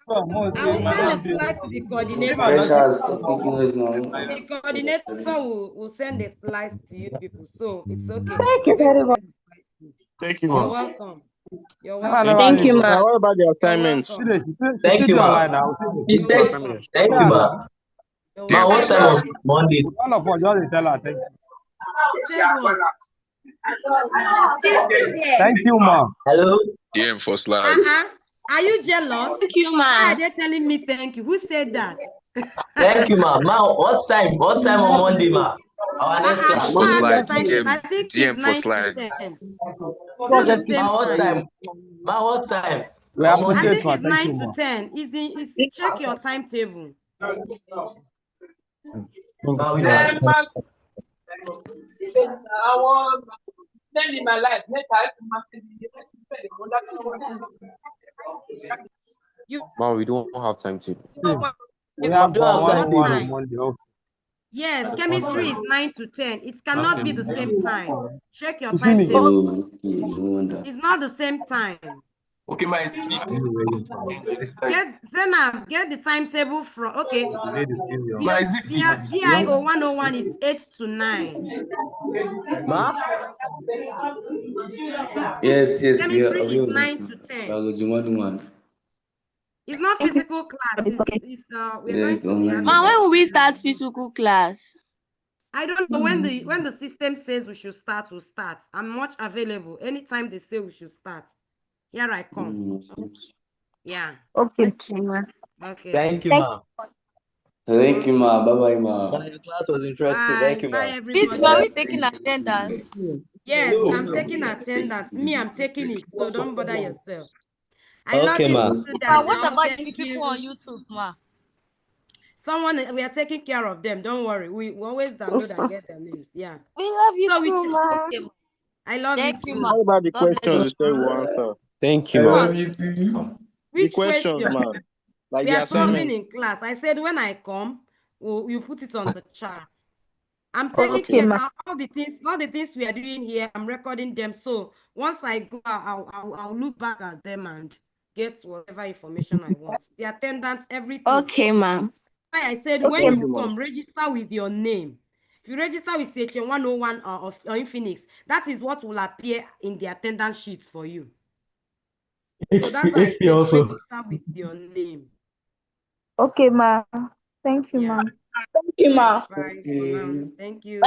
will send the slides to the coordinator. Freshers, stop making noise now. The coordinator will send the slides to you people, so it's okay. Thank you I'm going to very much. send the slides to you. Thank you, You're ma. welcome. You're welcome. Thank you, ma. What about the You're assignments? welcome. Thank you, ma. You're welcome. Thank you, ma. You're Yeah, Ma, what welcome. time on Monday? All of us just tell her thank you. Said what? Thank you, ma. Hello? DM for slides. Are you jealous? Thank you, Why ma. are they telling me thank you? Who said that? Thank you, ma. Ma, what time? What time on Monday, ma? Our next class. For Who has the slides. time? DM, I think DM it's for 9 to slides. 10. Still the same Ma, what time. time? Ma, what time? We On I appreciate, Monday. think ma. it's Thank you, 9 to ma. 10. Check your timetable. Ma, we don't. You Ma, we don't have time to. See, we for have don't have one that on one table. on Monday also. Yes, chemistry is 9 to 10. It cannot be the same time. Check your You see me? timetable. Okay, no wonder. It's not the same time. Okay, ma, it's 50. Get the timetable from, okay. Ma, is it 50? PIO 101 is 8 to 9. Ma? Yes, we Chemistry are is aware of 9 that. to 10. Biology 101. It's not physical class. We're going to be online. Ma, when will we start physical class? I don't know when the system says we should start, we'll start. I'm much available. Anytime they say we should start. Here I come. Yeah. Okay. Okay. Thank you, ma. Thank you, ma. Bye-bye, ma. Your class was interesting. Thank you, ma. Bye, everybody. Are we taking attendance? Yes, No. I'm taking attendance. Me, I'm taking it. So don't bother yourself. I Okay, love you, ma. students. Ma, what about Thank the people on YouTube, ma? We are taking care of them. Don't worry. We always download and get their names. Yeah. We love you So too, ma. I love Thank you you, too. ma. What about the God bless questions you. you said we answer? Thank you, I ma. love you too. Which The questions, question? man. Like We the are solving assignment. in class. I said when I come, you put it on the chart. I'm taking Okay, care ma. of all the things we are doing here. I'm recording them. So once I go, I'll look back at them and get whatever information I want. The attendance, everything. Okay, ma. I said when you come, register with your name. If you register with CHN 101 or in Phoenix, that is what will appear in the attendance sheets for you. So that's why I said register with your name. Okay, ma. Thank you, ma. Thank you, ma. Bye for now. Thank you.